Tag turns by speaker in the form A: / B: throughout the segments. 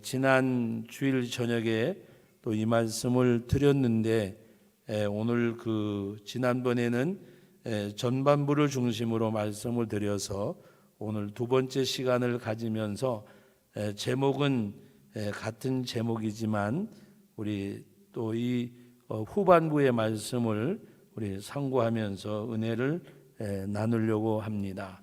A: 지난 주일 저녁에 또 이 말씀을 드렸는데 오늘 지난번에는 전반부를 중심으로 말씀을 드려서 오늘 두 번째 시간을 가지면서 제목은 같은 제목이지만 우리 또 이 후반부의 말씀을 우리 상고하면서 은혜를 나누려고 합니다.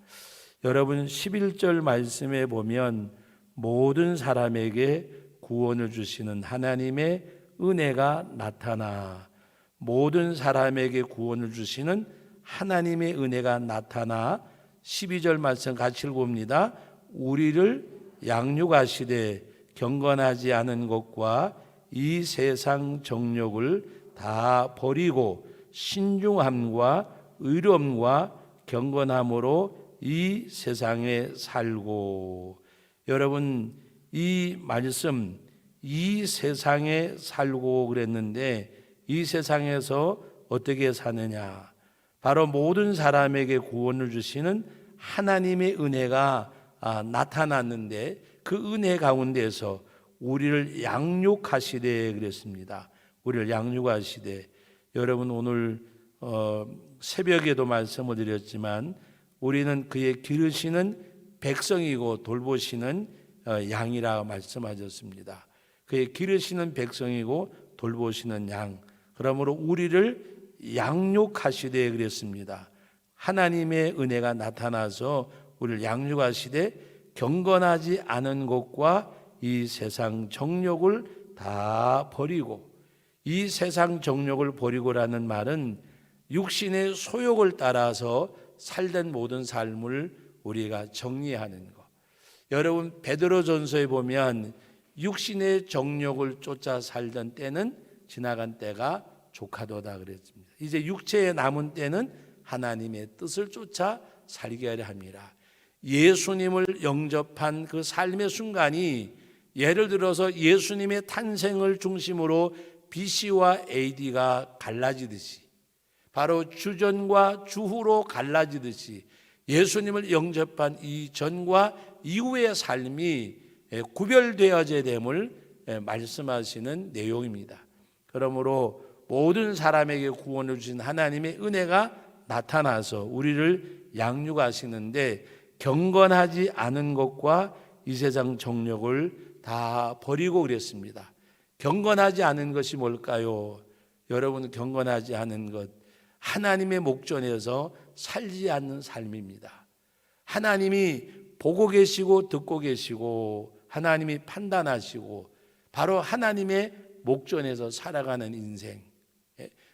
A: 여러분 11절 말씀에 보면 모든 사람에게 구원을 주시는 하나님의 은혜가 나타나, 모든 사람에게 구원을 주시는 하나님의 은혜가 나타나 12절 말씀 같이 읽어봅니다. 우리를 양육하시되 경건하지 않은 것과 이 세상 정욕을 다 버리고 신중함과 의로움과 경건함으로 이 세상에 살고. 여러분 이 말씀 이 세상에 살고 그랬는데 이 세상에서 어떻게 사느냐? 바로 모든 사람에게 구원을 주시는 하나님의 은혜가 나타났는데 그 은혜 가운데서 우리를 양육하시되 그랬습니다. 우리를 양육하시되. 여러분 오늘 새벽에도 말씀을 드렸지만 우리는 그의 기르시는 백성이고 돌보시는 양이라 말씀하셨습니다. 그의 기르시는 백성이고 돌보시는 양. 그러므로 우리를 양육하시되 그랬습니다. 하나님의 은혜가 나타나서 우리를 양육하시되 경건하지 않은 것과 이 세상 정욕을 다 버리고. 이 세상 정욕을 버리고라는 말은 육신의 소욕을 따라서 살던 모든 삶을 우리가 정리하는 것. 여러분 베드로전서에 보면 육신의 정욕을 쫓아 살던 때는 지나간 때가 조카도다 그랬습니다. 이제 육체에 남은 때는 하나님의 뜻을 쫓아 살게 하려 합니다. 예수님을 영접한 그 삶의 순간이 예를 들어서 예수님의 탄생을 중심으로 BC와 AD가 갈라지듯이, 바로 주전과 주후로 갈라지듯이 예수님을 영접한 이 전과 이후의 삶이 구별되어져야 됨을 말씀하시는 내용입니다. 그러므로 모든 사람에게 구원을 주신 하나님의 은혜가 나타나서 우리를 양육하시는데 경건하지 않은 것과 이 세상 정욕을 다 버리고 그랬습니다. 경건하지 않은 것이 뭘까요? 여러분 경건하지 않은 것, 하나님의 목전에서 살지 않는 삶입니다. 하나님이 보고 계시고 듣고 계시고 하나님이 판단하시고 바로 하나님의 목전에서 살아가는 인생.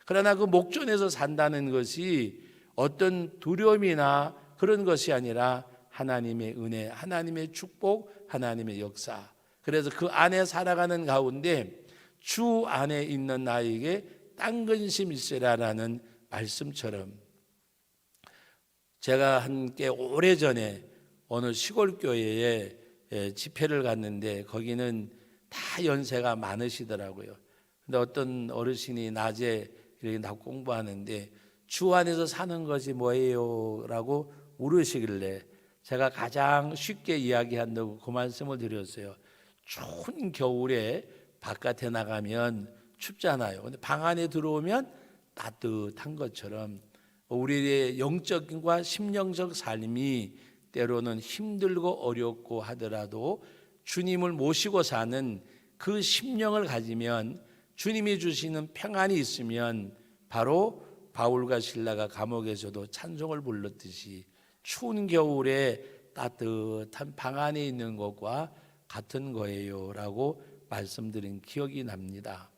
A: 그러나 그 목전에서 산다는 것이 어떤 두려움이나 그런 것이 아니라 하나님의 은혜, 하나님의 축복, 하나님의 역사. 그래서 그 안에 살아가는 가운데 주 안에 있는 나에게 딴 근심 있으라라는 말씀처럼, 제가 함께 오래전에 어느 시골 교회에 집회를 갔는데 거기는 다 연세가 많으시더라고요. 근데 어떤 어르신이 낮에 이렇게 나 공부하는데 주 안에서 사는 것이 뭐예요? 라고 물으시길래 제가 가장 쉽게 이야기한다고 그 말씀을 드렸어요. 추운 겨울에 바깥에 나가면 춥잖아요. 근데 방 안에 들어오면 따뜻한 것처럼 우리의 영적과 심령적 삶이 때로는 힘들고 어렵고 하더라도 주님을 모시고 사는 그 심령을 가지면, 주님이 주시는 평안이 있으면 바로 바울과 실라가 감옥에서도 찬송을 불렀듯이 추운 겨울에 따뜻한 방 안에 있는 것과 같은 거예요 라고 말씀드린 기억이 납니다.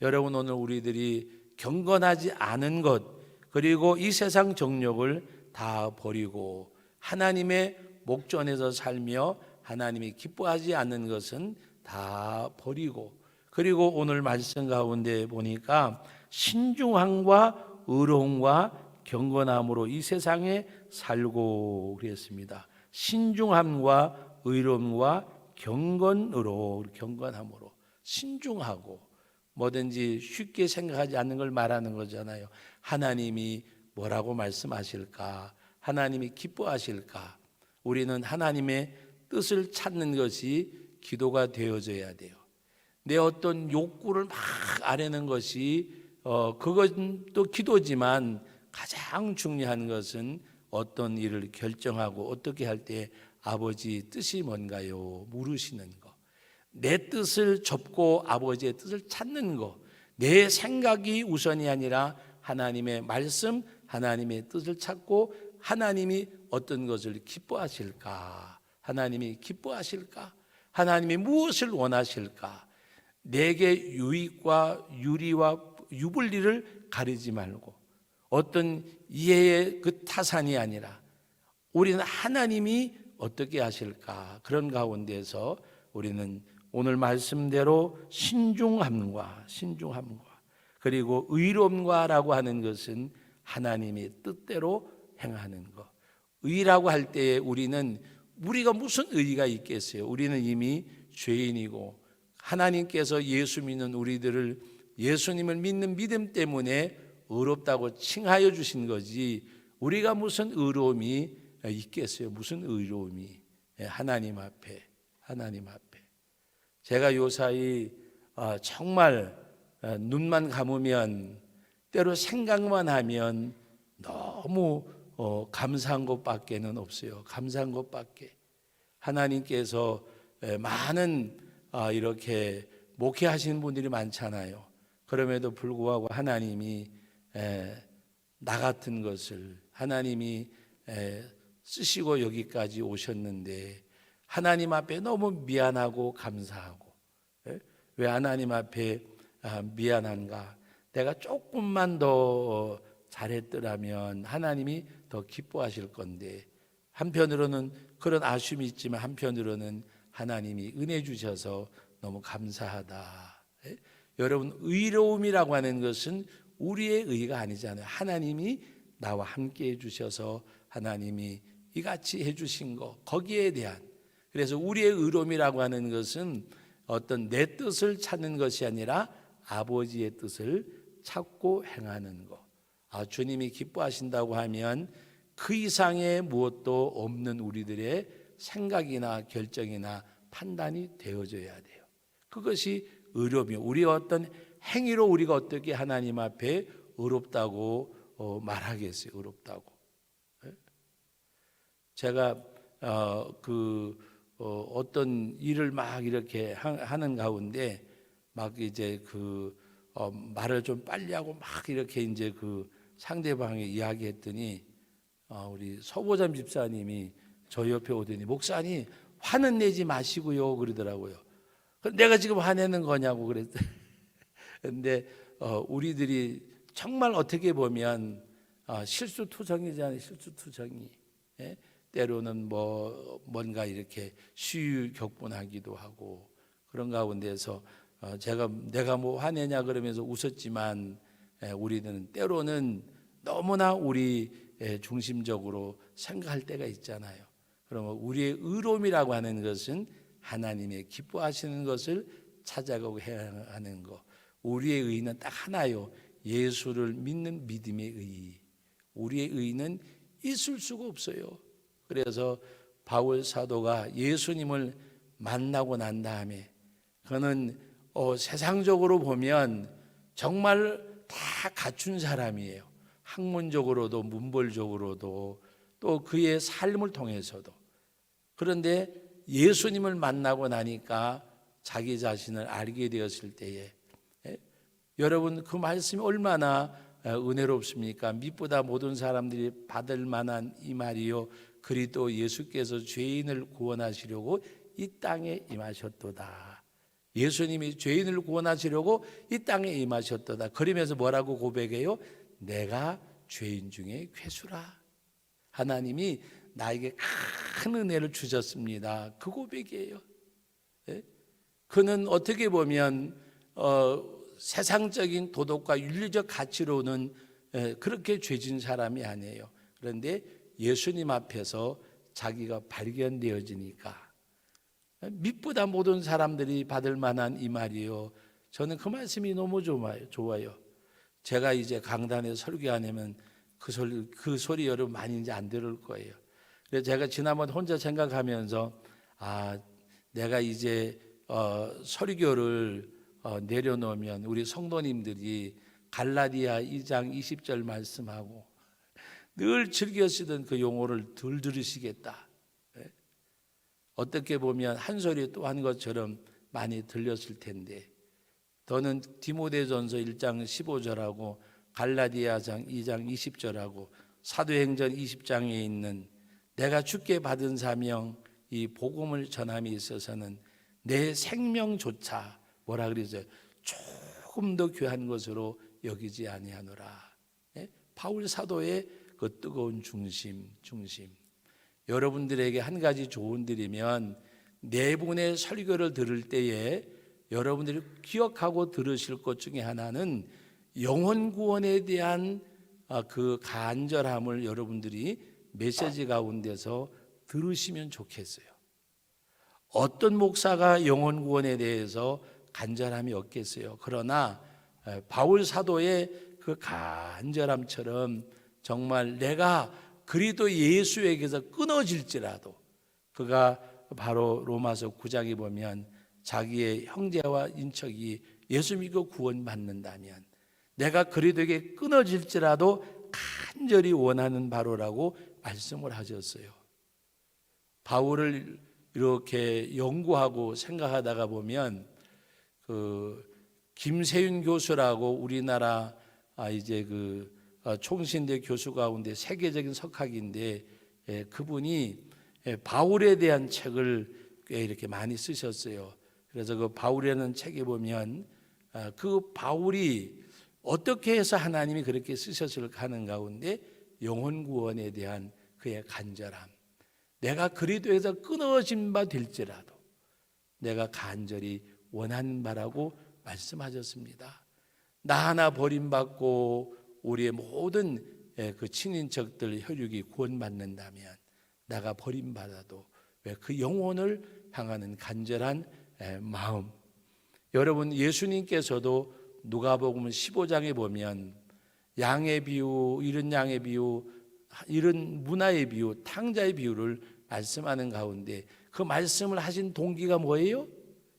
A: 여러분 오늘 우리들이 경건하지 않은 것, 그리고 이 세상 정욕을 다 버리고 하나님의 목전에서 살며 하나님이 기뻐하지 않는 것은 다 버리고, 그리고 오늘 말씀 가운데 보니까 신중함과 의로움과 경건함으로 이 세상에 살고 그랬습니다. 신중함과 의로움과 경건으로, 경건함으로, 신중하고 뭐든지 쉽게 생각하지 않는 걸 말하는 거잖아요. 하나님이 뭐라고 말씀하실까? 하나님이 기뻐하실까? 우리는 하나님의 뜻을 찾는 것이 기도가 되어져야 돼요. 내 어떤 욕구를 막 아뢰는 것이 그건 또 기도지만 가장 중요한 것은 어떤 일을 결정하고 어떻게 할 때 아버지 뜻이 뭔가요? 물으시는 거. 내 뜻을 접고 아버지의 뜻을 찾는 거. 내 생각이 우선이 아니라 하나님의 말씀, 하나님의 뜻을 찾고 하나님이 어떤 것을 기뻐하실까? 하나님이 기뻐하실까? 하나님이 무엇을 원하실까? 내게 유익과 유리와 유불리를 가리지 말고 어떤 이해의 그 타산이 아니라 우리는 하나님이 어떻게 하실까? 그런 가운데서 우리는 오늘 말씀대로 신중함과 그리고 의로움과라고 하는 것은 하나님의 뜻대로 행하는 것. 의라고 할 때에 우리가 무슨 의의가 있겠어요? 우리는 이미 죄인이고 하나님께서 예수 믿는 우리들을 예수님을 믿는 믿음 때문에 의롭다고 칭하여 주신 거지 우리가 무슨 의로움이 있겠어요? 무슨 의로움이 하나님 앞에 제가 요사이 정말 눈만 감으면 때로 생각만 하면 너무 감사한 것밖에는 없어요. 감사한 것밖에. 하나님께서 많은 이렇게 목회하시는 분들이 많잖아요. 그럼에도 불구하고 하나님이 나 같은 것을 하나님이 쓰시고 여기까지 오셨는데 하나님 앞에 너무 미안하고 감사하고 왜 하나님 앞에 미안한가? 내가 조금만 더 잘했더라면 하나님이 더 기뻐하실 건데 한편으로는 그런 아쉬움이 있지만 한편으로는 하나님이 은혜 주셔서 너무 감사하다. 여러분 의로움이라고 하는 것은 우리의 의가 아니잖아요. 하나님이 나와 함께 해주셔서 하나님이 이같이 해주신 거 거기에 대한 그래서 우리의 의로움이라고 하는 것은 어떤 내 뜻을 찾는 것이 아니라 아버지의 뜻을 찾고 행하는 것. 주님이 기뻐하신다고 하면 그 이상의 무엇도 없는 우리들의 생각이나 결정이나 판단이 되어져야 돼요. 그것이 의로움이에요. 우리가 어떤 행위로 우리가 어떻게 하나님 앞에 의롭다고 말하겠어요. 의롭다고. 제가 어떤 일을 막 이렇게 하는 가운데 막 이제 말을 좀 빨리 하고 막 이렇게 이제 상대방에 이야기했더니 우리 서보잠 집사님이 저 옆에 오더니 목사님 화는 내지 마시고요 그러더라고요. 내가 지금 화내는 거냐고 그랬더니 근데 우리들이 정말 어떻게 보면 실수투성이잖아요. 실수투성이. 때로는 뭔가 이렇게 시유격분하기도 하고 그런 가운데서 내가 뭐 화내냐 그러면서 웃었지만 우리는 때로는 너무나 우리 중심적으로 생각할 때가 있잖아요. 그러면 우리의 의로움이라고 하는 것은 하나님의 기뻐하시는 것을 찾아가고 해야 하는 것. 우리의 의는 딱 하나요. 예수를 믿는 믿음의 의. 우리의 의는 있을 수가 없어요. 그래서 바울 사도가 예수님을 만나고 난 다음에 그는 세상적으로 보면 정말 다 갖춘 사람이에요. 학문적으로도 문벌적으로도 또 그의 삶을 통해서도. 그런데 예수님을 만나고 나니까 자기 자신을 알게 되었을 때에 여러분 그 말씀이 얼마나 은혜롭습니까? 밑보다 모든 사람들이 받을 만한 이 말이요 그리스도 예수께서 죄인을 구원하시려고 이 땅에 임하셨도다. 예수님이 죄인을 구원하시려고 이 땅에 임하셨도다. 그러면서 뭐라고 고백해요? 내가 죄인 중에 괴수라. 하나님이 나에게 큰 은혜를 주셨습니다. 그 고백이에요. 그는 어떻게 보면 세상적인 도덕과 윤리적 가치로는 그렇게 죄진 사람이 아니에요. 그런데 예수님 앞에서 자기가 발견되어지니까 밑보다 모든 사람들이 받을 만한 이 말이요. 저는 그 말씀이 너무 좋아요. 제가 이제 강단에 설교하면 그 소리 여러분 많이 이제 안 들을 거예요. 그래서 제가 지난번 혼자 생각하면서 내가 이제 설교를 내려놓으면 우리 성도님들이 갈라디아 2장 20절 말씀하고 늘 즐겨 쓰던 그 용어를 덜 들으시겠다. 어떻게 보면 한 소리 또 한 것처럼 많이 들렸을 텐데, 더는 디모데전서 1장 15절하고 갈라디아장 2장 20절하고 사도행전 20장에 있는 내가 주께 받은 사명, 이 복음을 전함에 있어서는 내 생명조차 뭐라 그러죠? 조금 더 귀한 것으로 여기지 아니하노라. 바울 사도의 그 뜨거운 중심. 여러분들에게 한 가지 조언드리면, 네 분의 설교를 들을 때에 여러분들이 기억하고 들으실 것 중에 하나는 영혼 구원에 대한 그 간절함을 여러분들이 메시지 가운데서 들으시면 좋겠어요. 어떤 목사가 영혼 구원에 대해서 간절함이 없겠어요. 그러나 바울 사도의 그 간절함처럼 정말 내가 그리스도 예수에게서 끊어질지라도, 그가 바로 로마서 9장에 보면 자기의 형제와 인척이 예수 믿고 구원받는다면 내가 그리스도에게 끊어질지라도 간절히 원하는 바로라고 말씀을 하셨어요. 바울을 이렇게 연구하고 생각하다가 보면 그 김세윤 교수라고 우리나라 이제 그 총신대 교수 가운데 세계적인 석학인데, 그분이 바울에 대한 책을 꽤 이렇게 많이 쓰셨어요. 그래서 그 바울이라는 책에 보면 그 바울이 어떻게 해서 하나님이 그렇게 쓰셨을까 하는 가운데 영혼 구원에 대한 그의 간절함, 내가 그리스도에서 끊어진 바 될지라도 내가 간절히 원하는 바라고 말씀하셨습니다. 나 하나 버림받고 우리의 모든 그 친인척들 혈육이 구원받는다면 나가 버림받아도 왜 그 영혼을 향하는 간절한 마음. 여러분, 예수님께서도 누가복음 15장에 보면 양의 비유, 이른 양의 비유, 이른 문화의 비유, 탕자의 비유를 말씀하는 가운데 그 말씀을 하신 동기가 뭐예요?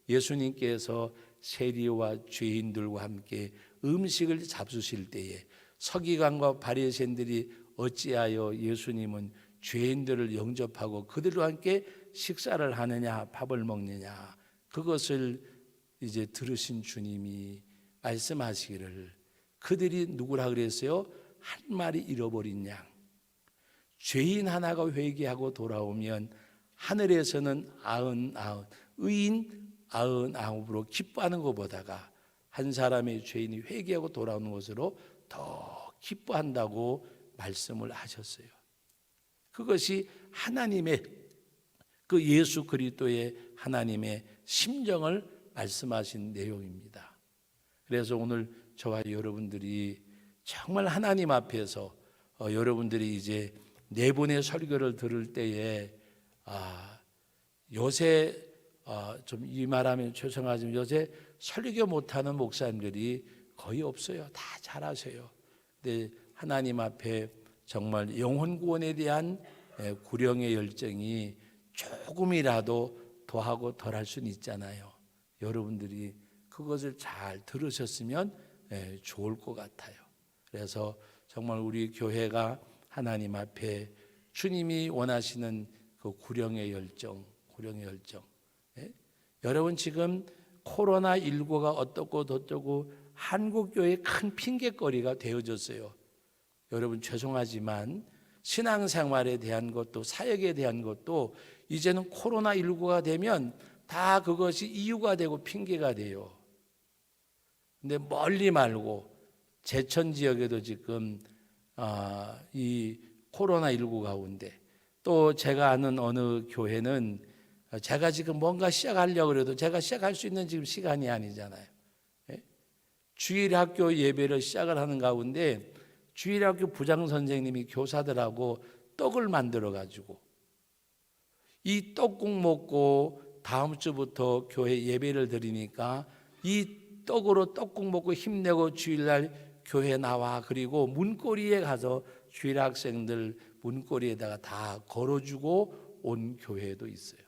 A: 예수님께서 세리와 죄인들과 함께 음식을 잡수실 때에 서기관과 바리새인들이 어찌하여 예수님은 죄인들을 영접하고 그들과 함께 식사를 하느냐, 밥을 먹느냐, 그것을 이제 들으신 주님이 말씀하시기를, 그들이 누구라 그랬어요? 한 마리 잃어버린 양, 죄인 하나가 회개하고 돌아오면 하늘에서는 99, 의인 99으로 기뻐하는 것보다가 한 사람의 죄인이 회개하고 돌아오는 것으로 더 기뻐한다고 말씀을 하셨어요. 그것이 하나님의 그 예수 그리스도의 하나님의 심정을 말씀하신 내용입니다. 그래서 오늘 저와 여러분들이 정말 하나님 앞에서 여러분들이 이제 네 분의 설교를 들을 때에 요새 좀 이 말하면 죄송하지만 요새 설교 못하는 목사님들이 거의 없어요. 다 잘하세요. 근데 하나님 앞에 정말 영혼 구원에 대한 구령의 열정이 조금이라도 더하고 덜할 수는 있잖아요. 여러분들이 그것을 잘 들으셨으면 좋을 것 같아요. 그래서 정말 우리 교회가 하나님 앞에 주님이 원하시는 그 구령의 열정. 여러분, 지금 코로나19가 어떻고 저쩌고 한국교회의 큰 핑계거리가 되어졌어요. 여러분, 죄송하지만 신앙생활에 대한 것도 사역에 대한 것도 이제는 코로나19가 되면 다 그것이 이유가 되고 핑계가 돼요. 근데 멀리 말고 제천 지역에도 지금 이 코로나19 가운데, 또 제가 아는 어느 교회는 제가 지금 뭔가 시작하려고 해도 제가 시작할 수 있는 지금 시간이 아니잖아요. 주일학교 예배를 시작을 하는 가운데 주일학교 부장 선생님이 교사들하고 떡을 만들어 가지고 이 떡국 먹고 다음 주부터 교회 예배를 드리니까 이 떡으로 떡국 먹고 힘내고 주일날 교회 나와, 그리고 문고리에 가서 주일 학생들 문고리에다가 다 걸어주고 온 교회도 있어요.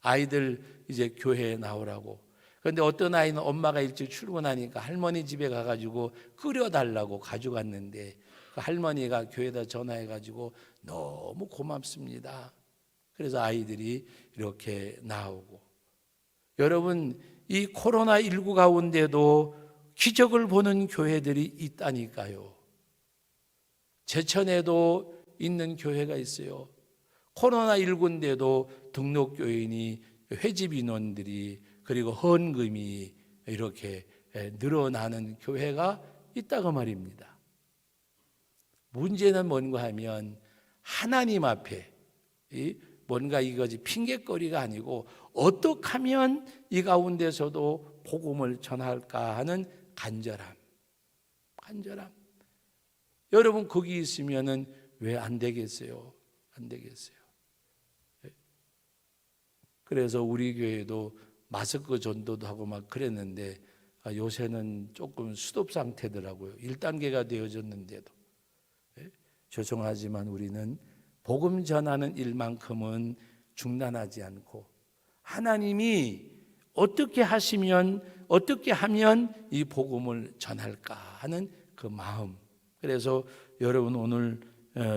A: 아이들 이제 교회에 나오라고. 그런데 어떤 아이는 엄마가 일찍 출근하니까 할머니 집에 가가지고 끓여달라고 가져갔는데 그 할머니가 교회에다 전화해가지고 너무 고맙습니다. 그래서 아이들이 이렇게 나오고. 여러분, 이 코로나19 가운데도 기적을 보는 교회들이 있다니까요. 제천에도 있는 교회가 있어요. 코로나19인데도 등록교인이, 회집 인원들이, 그리고 헌금이 이렇게 늘어나는 교회가 있다고 말입니다. 문제는 뭔가 하면 하나님 앞에 뭔가 이것이 핑계거리가 아니고 어떻게 하면 이 가운데서도 복음을 전할까 하는 간절함. 여러분 거기 있으면은 왜 안 되겠어요? 안 되겠어요. 그래서 우리 교회도 마스크 전도도 하고 막 그랬는데 요새는 조금 스톱 상태더라고요. 1단계가 되어졌는데도. 죄송하지만 우리는 복음 전하는 일만큼은 중단하지 않고 하나님이 어떻게 하시면, 어떻게 하면 이 복음을 전할까 하는 그 마음. 그래서 여러분 오늘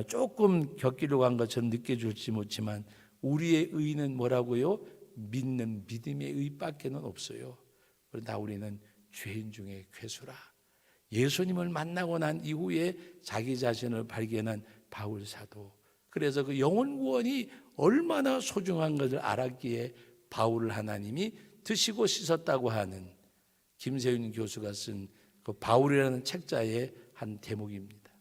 A: 조금 곁길로 간 것처럼 느껴질지 못지만 우리의 의는 뭐라고요? 믿는 믿음의 의밖에는 없어요. 그러나 우리는 죄인 중에 괴수라. 예수님을 만나고 난 이후에 자기 자신을 발견한 바울 사도. 그래서 그 영혼 구원이 얼마나 소중한 것을 알았기에 바울을 하나님이 드시고 씻었다고 하는 김세윤 교수가 쓴 그 바울이라는 책자의 한 대목입니다.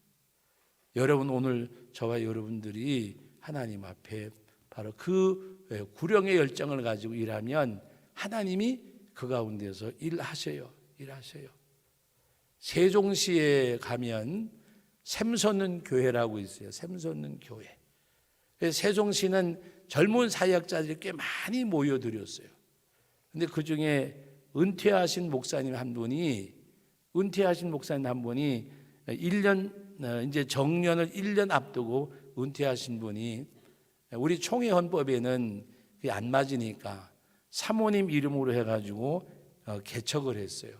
A: 여러분 오늘 저와 여러분들이 하나님 앞에 바로 그 구령의 열정을 가지고 일하면 하나님이 그 가운데서 일하셔요. 세종시에 가면 샘솟는 교회라고 있어요. 샘솟는 교회. 세종시는 젊은 사역자들이 꽤 많이 모여들었어요. 근데 그 중에 은퇴하신 목사님 한 분이 1년 이제 정년을 1년 앞두고 은퇴하신 분이 우리 총회 헌법에는 그게 안 맞으니까 사모님 이름으로 해가지고 개척을 했어요.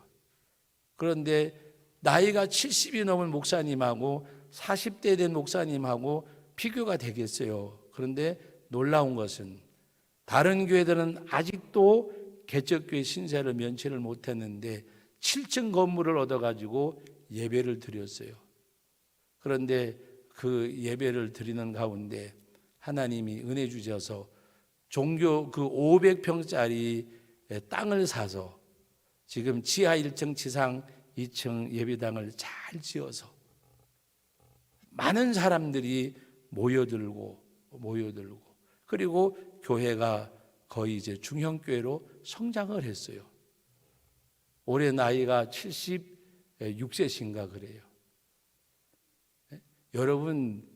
A: 그런데 나이가 70이 넘은 목사님하고 40대 된 목사님하고 비교가 되겠어요. 그런데 놀라운 것은 다른 교회들은 아직도 개척교회 신세를 면치를 못했는데 7층 건물을 얻어가지고 예배를 드렸어요. 그런데 그 예배를 드리는 가운데 하나님이 은혜 주셔서 종교 그 500평짜리 땅을 사서 지금 지하 1층, 지상 2층 예배당을 잘 지어서 많은 사람들이 모여들고 그리고 교회가 거의 이제 중형교회로 성장을 했어요. 올해 나이가 76세신가 그래요. 여러분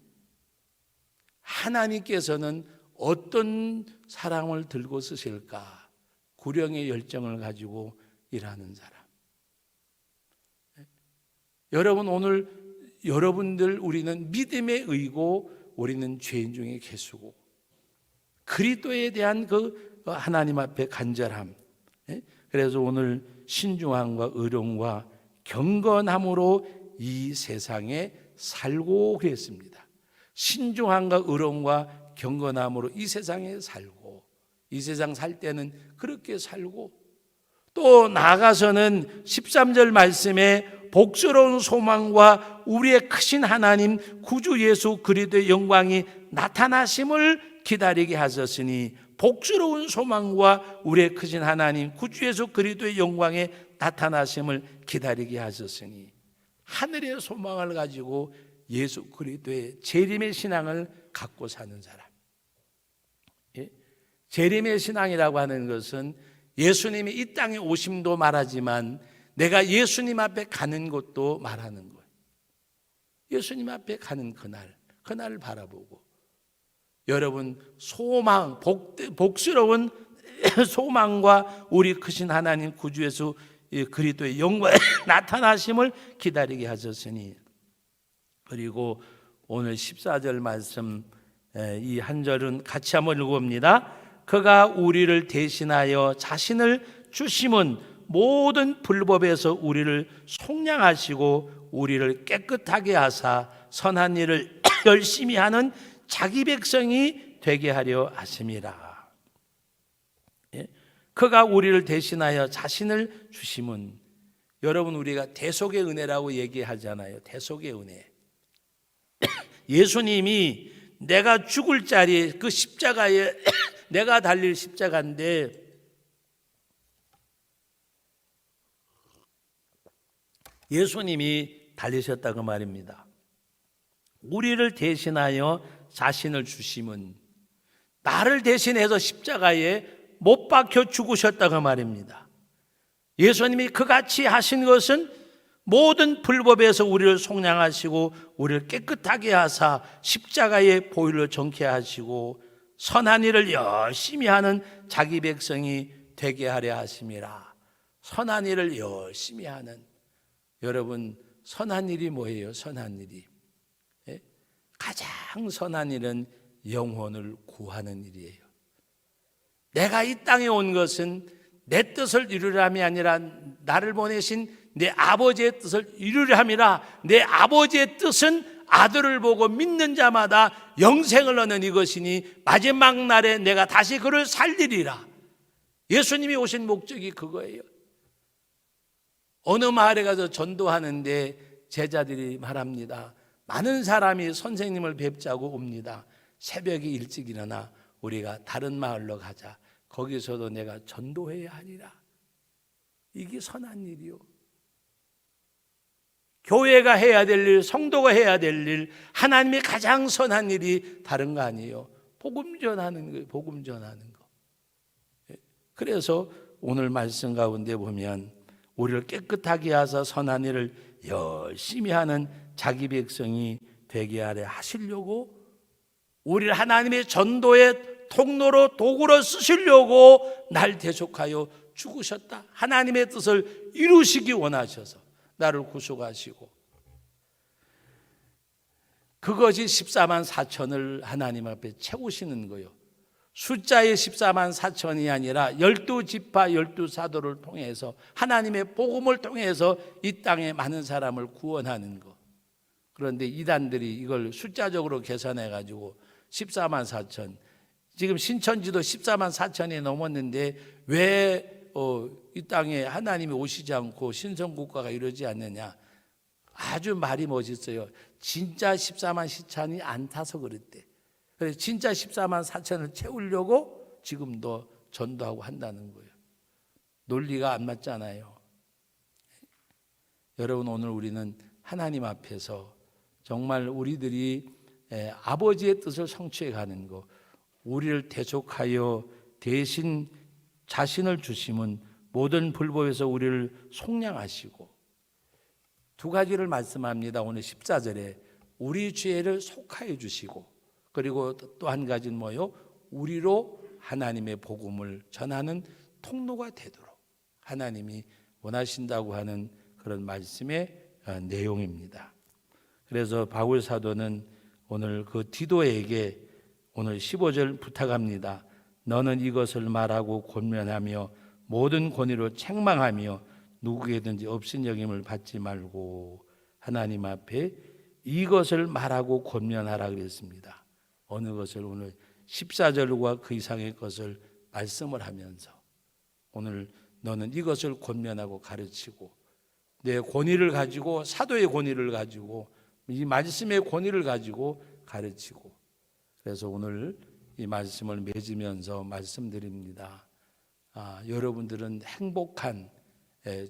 A: 하나님께서는 어떤 사람을 들고 쓰실까? 구령의 열정을 가지고 일하는 사람. 여러분 오늘 여러분들 우리는 믿음의 의고 우리는 죄인 중에 괴수고 그리스도에 대한 그 하나님 앞에 간절함. 그래서 오늘 신중함과 의로움과 경건함으로 이 세상에 살고 그랬습니다. 신중함과 의로움과 경건함으로 이 세상에 살고 이 세상 살 때는 그렇게 살고 또 나아가서는 13절 말씀에 복스러운 소망과 우리의 크신 하나님 구주 예수 그리스도의 영광이 나타나심을 기다리게 하셨으니 복스러운 소망과 우리의 크신 하나님 구주 예수 그리스도의 영광에 나타나심을 기다리게 하셨으니 하늘의 소망을 가지고 예수 그리스도의 재림의 신앙을 갖고 사는 사람. 재림의 신앙이라고 하는 것은 예수님이 이 땅에 오심도 말하지만 내가 예수님 앞에 가는 것도 말하는 거예요. 예수님 앞에 가는 그날을 바라보고 여러분 소망, 복스러운 소망과 우리 크신 하나님 구주 예수 그리스도의 영광의 나타나심을 기다리게 하셨으니 그리고 오늘 14절 말씀 이 한 절은 같이 한번 읽어봅니다. 그가 우리를 대신하여 자신을 주심은 모든 불법에서 우리를 속량하시고 우리를 깨끗하게 하사 선한 일을 열심히 하는 자기 백성이 되게 하려 하심이라. 그가 우리를 대신하여 자신을 주심은, 여러분 우리가 대속의 은혜라고 얘기하잖아요. 대속의 은혜. 예수님이 내가 죽을 자리, 그 십자가에 내가 달릴 십자가인데 예수님이 달리셨다고 말입니다. 우리를 대신하여 자신을 주심은, 나를 대신해서 십자가에 못 박혀 죽으셨다고 말입니다. 예수님이 그같이 하신 것은 모든 불법에서 우리를 속량하시고 우리를 깨끗하게 하사 십자가의 보혈로 정케 하시고 선한 일을 열심히 하는 자기 백성이 되게 하려 하심이라. 선한 일을 열심히 하는, 여러분 선한 일이 뭐예요? 선한 일이 가장 선한 일은 영혼을 구하는 일이에요. 내가 이 땅에 온 것은 내 뜻을 이루려 함이 아니라 나를 보내신 내 아버지의 뜻을 이루려 함이라. 내 아버지의 뜻은 아들을 보고 믿는 자마다 영생을 얻는 이것이니 마지막 날에 내가 다시 그를 살리리라. 예수님이 오신 목적이 그거예요. 어느 마을에 가서 전도하는데 제자들이 말합니다. 많은 사람이 선생님을 뵙자고 옵니다. 새벽에 일찍 일어나 우리가 다른 마을로 가자. 거기서도 내가 전도해야 하리라. 이게 선한 일이요. 교회가 해야 될 일, 성도가 해야 될 일, 하나님의 가장 선한 일이 다른 거 아니에요. 복음 전하는 거예요. 복음 전하는 거. 그래서 오늘 말씀 가운데 보면 우리를 깨끗하게 하사 선한 일을 열심히 하는 자기 백성이 되게 하려 하시려고, 우리를 하나님의 전도의 통로로 도구로 쓰시려고 날 대속하여 죽으셨다. 하나님의 뜻을 이루시기 원하셔서 나를 구속하시고, 그것이 14만 4천을 하나님 앞에 채우시는 거예요. 숫자의 14만 4천이 아니라 12지파 12사도를 통해서 하나님의 복음을 통해서 이 땅에 많은 사람을 구원하는 것. 그런데 이단들이 이걸 숫자적으로 계산해 가지고 14만 4천, 지금 신천지도 14만 4천이 넘었는데 왜 이 땅에 하나님이 오시지 않고 신성국가가 이루어지지 않느냐. 아주 말이 멋있어요. 진짜 14만 4천이 안 타서 그랬대. 그래서 진짜 14만 4천을 채우려고 지금도 전도하고 한다는 거예요. 논리가 안 맞잖아요. 여러분 오늘 우리는 하나님 앞에서 정말 우리들이 아버지의 뜻을 성취해 가는 것, 우리를 대속하여 대신 자신을 주심은 모든 불법에서 우리를 속량하시고, 두 가지를 말씀합니다. 오늘 14절에 우리 죄를 속하여 주시고, 그리고 또 한 가지는 뭐요? 우리로 하나님의 복음을 전하는 통로가 되도록 하나님이 원하신다고 하는 그런 말씀의 내용입니다. 그래서 바울 사도는 오늘 그 디도에게 오늘 15절 부탁합니다. 너는 이것을 말하고 권면하며 모든 권위로 책망하며 누구에든지 업신여김을 받지 말고 하나님 앞에 이것을 말하고 권면하라 그랬습니다. 어느 것을? 오늘 14절과 그 이상의 것을 말씀을 하면서 오늘 너는 이것을 권면하고 가르치고, 내 권위를 가지고, 사도의 권위를 가지고, 이 말씀의 권위를 가지고 가르치고. 그래서 오늘 이 말씀을 맺으면서 말씀드립니다. 여러분들은 행복한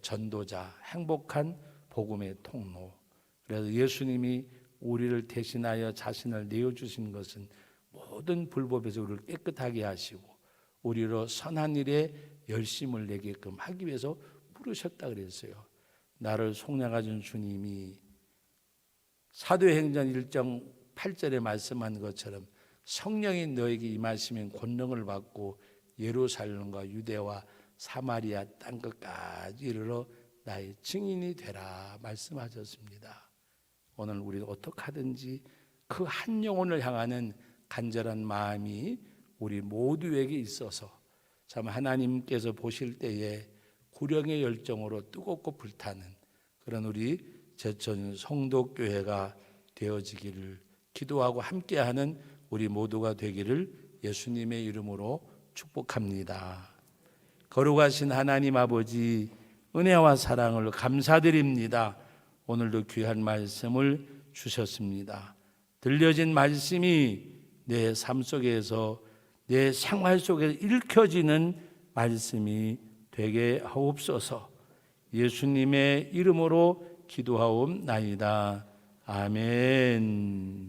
A: 전도자, 행복한 복음의 통로. 그래서 예수님이 우리를 대신하여 자신을 내어주신 것은 모든 불법에서 우리를 깨끗하게 하시고 우리로 선한 일에 열심을 내게끔 하기 위해서 부르셨다 그랬어요. 나를 속량하신 주님이 사도행전 1장 8절에 말씀한 것처럼 성령이 너에게 임하시면 권능을 받고 예루살렘과 유대와 사마리아 땅끝까지 이르러 나의 증인이 되라 말씀하셨습니다. 오늘 우리가 어떻게 하든지 그 한 영혼을 향하는 간절한 마음이 우리 모두에게 있어서 참 하나님께서 보실 때에 구령의 열정으로 뜨겁고 불타는 그런 우리 제천 성도교회가 되어지기를 기도하고 함께하는 우리 모두가 되기를 예수님의 이름으로 축복합니다. 거룩하신 하나님 아버지, 은혜와 사랑을 감사드립니다. 오늘도 귀한 말씀을 주셨습니다. 들려진 말씀이 내 삶 속에서, 내 생활 속에서 읽혀지는 말씀이 되게 하옵소서. 예수님의 이름으로 기도하옵나이다. 아멘.